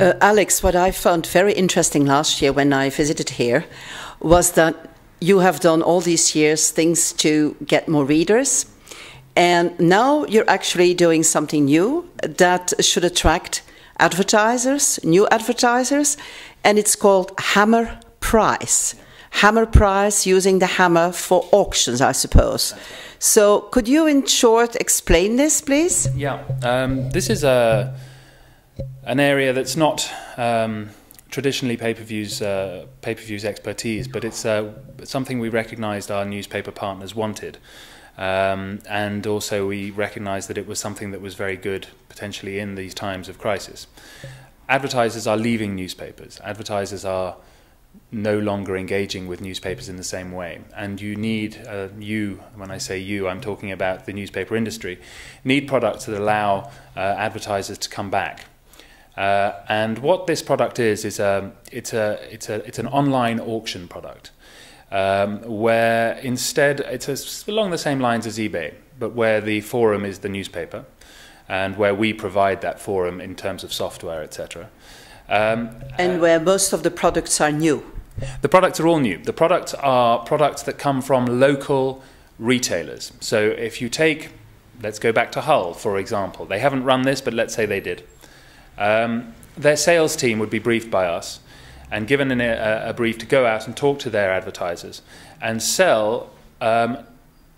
Alex, what I found very interesting last year when I visited here was that you have done all these years things to get more readers, and now you're actually doing something new that should attract advertisers, new advertisers, and it's called HammerPrice. HammerPrice, using the hammer for auctions, I suppose. So could you in short explain this, please? Yeah, this is an area that's not traditionally Paperview's expertise, but it's something we recognised our newspaper partners wanted. And also we recognised that it was something that was very good potentially in these times of crisis. Advertisers are leaving newspapers. Advertisers are no longer engaging with newspapers in the same way. And you need, when I say you, I'm talking about the newspaper industry, need products that allow advertisers to come back. And what this product is it's an online auction product, where instead it's along the same lines as eBay, but where the forum is the newspaper, and where we provide that forum in terms of software, etc. And where most of the products are new. The products are all new. The products are products that come from local retailers. So if you take, let's go back to Hull, for example. They haven't run this, but let's say they did. Their sales team would be briefed by us and given a brief to go out and talk to their advertisers and sell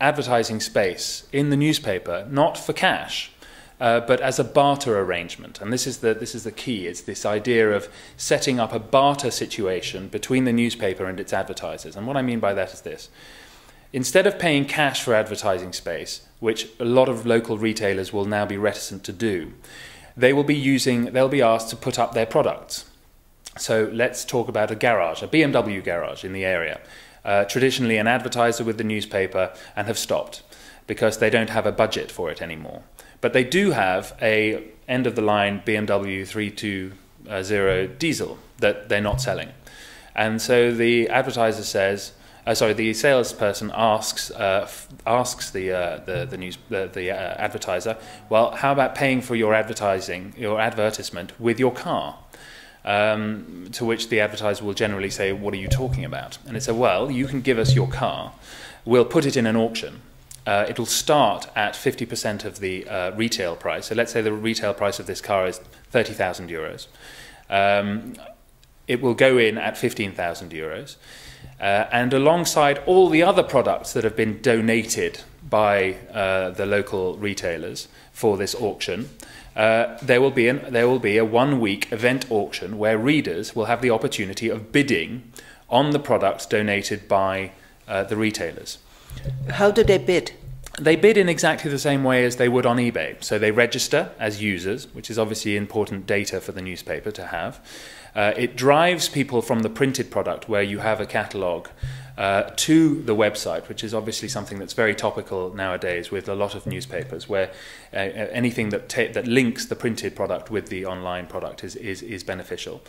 advertising space in the newspaper, not for cash, but as a barter arrangement. And this is the key. It's this idea of setting up a barter situation between the newspaper and its advertisers. And what I mean by that is this. Instead of paying cash for advertising space, which a lot of local retailers will now be reticent to do, they'll be asked to put up their products. So let's talk about a garage, a BMW garage in the area. Traditionally an advertiser with the newspaper, and have stopped because they don't have a budget for it anymore. But they do have a end-of-the-line BMW 320 diesel that they're not selling. And so the advertiser says, the salesperson asks the advertiser, well, how about paying for your advertisement with your car? To which the advertiser will generally say, what are you talking about? And it's well, you can give us your car, we'll put it in an auction. It'll start at 50% of the retail price. So let's say the retail price of this car is 30,000 euros. It will go in at 15,000 euros. And alongside all the other products that have been donated by the local retailers for this auction, there will be a one-week event auction where readers will have the opportunity of bidding on the products donated by the retailers. How do they bid? They bid in exactly the same way as they would on eBay. So they register as users, which is obviously important data for the newspaper to have. It drives people from the printed product, where you have a catalogue, to the website, which is obviously something that's very topical nowadays with a lot of newspapers, where anything that links the printed product with the online product is beneficial.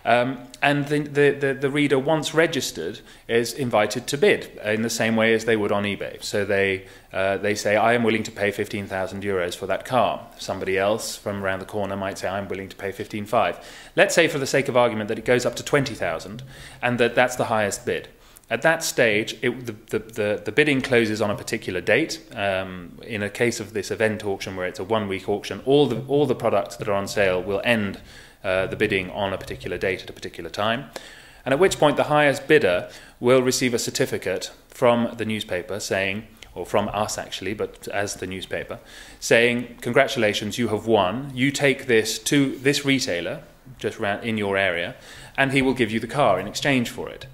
And the reader, once registered, is invited to bid in the same way as they would on eBay. So they say, I am willing to pay 15,000 euros for that car. Somebody else from around the corner might say, I'm willing to pay 15,500. Let's say, for the sake of argument, that it goes up to 20,000 and that's the highest bid. At that stage, the bidding closes on a particular date. In a case of this event auction, where it's a one-week auction, all the products that are on sale will end the bidding on a particular date at a particular time, and at which point the highest bidder will receive a certificate from the newspaper saying, or from us actually, but as the newspaper, saying, congratulations, you have won. You take this to this retailer just around in your area, and he will give you the car in exchange for it.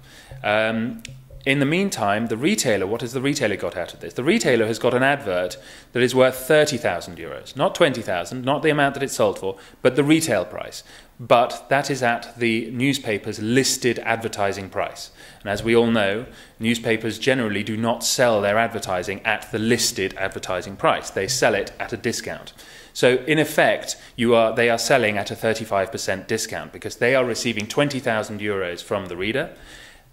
In the meantime, the retailer, what has the retailer got out of this? The retailer has got an advert that is worth 30,000 euros, not 20,000, not the amount that it's sold for, but the retail price. But that is at the newspaper's listed advertising price. And as we all know, newspapers generally do not sell their advertising at the listed advertising price. They sell it at a discount. So in effect, they are selling at a 35% discount, because they are receiving 20,000 euros from the reader.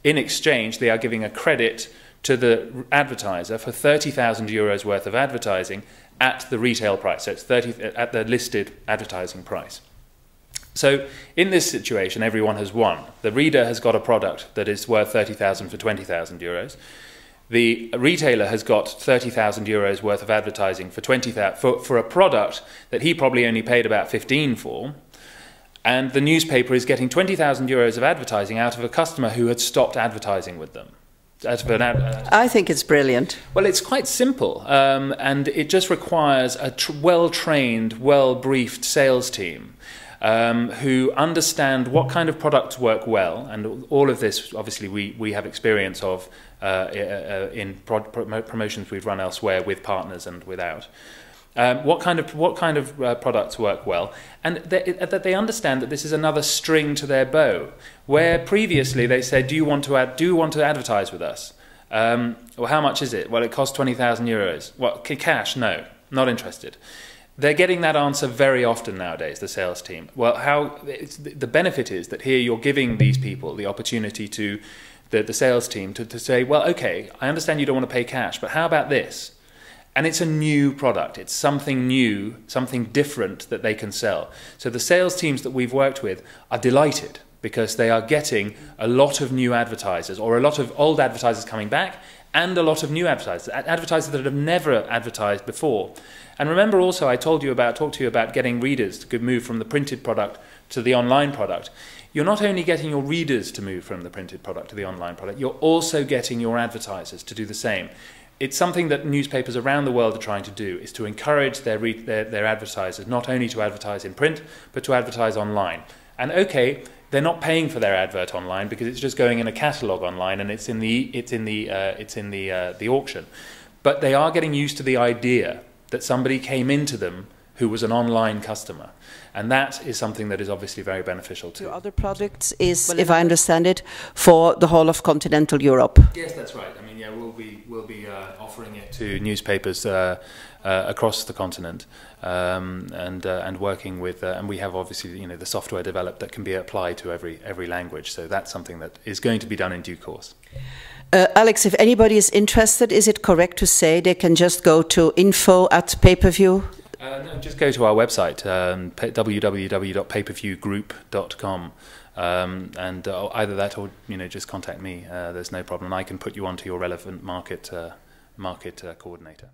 In exchange, they are giving a credit to the advertiser for 30,000 euros worth of advertising at the retail price. So it's at the listed advertising price. So in this situation, everyone has won. The reader has got a product that is worth 30,000 for 20,000 euros. The retailer has got 30,000 euros worth of advertising for 20,000 for a product that he probably only paid about 15 for. And the newspaper is getting 20,000 euros of advertising out of a customer who had stopped advertising with them. I think it's brilliant. Well, it's quite simple, and it just requires a well-trained, well-briefed sales team who understand what kind of products work well, and all of this, obviously, we have experience of in promotions we've run elsewhere with partners and without. What kind of products work well, and that they understand that this is another string to their bow. Where previously they said, "Do you want to advertise with us?" Well, how much is it? Well, it costs 20,000 euros. Well, cash? No, not interested. They're getting that answer very often nowadays, the sales team. Well, the benefit is that here you're giving these people the opportunity to the sales team to say, "Well, okay, I understand you don't want to pay cash, but how about this?" And it's a new product. It's something new, something different that they can sell. So the sales teams that we've worked with are delighted because they are getting a lot of new advertisers, or a lot of old advertisers coming back, and a lot of new advertisers that have never advertised before. And remember also, I talked to you about getting readers to move from the printed product to the online product. You're not only getting your readers to move from the printed product to the online product, you're also getting your advertisers to do the same. It's something that newspapers around the world are trying to do, is to encourage their advertisers not only to advertise in print, but to advertise online. And okay, they're not paying for their advert online because it's just going in a catalogue online and it's in the auction. But they are getting used to the idea that somebody came into them who was an online customer. And that is something that is obviously very beneficial too. Your other products is, if I understand it, for the whole of continental Europe. Yes, that's right. I mean, yeah, we'll be offering it to newspapers across the continent, and working with, and we have obviously the software developed that can be applied to every language. So that's something that is going to be done in due course. Alex, if anybody is interested, is it correct to say they can just go to info@Paperview? No, just go to our website, www.paperviewgroup.com, and either that or just contact me. There's no problem. I can put you onto your relevant market coordinator.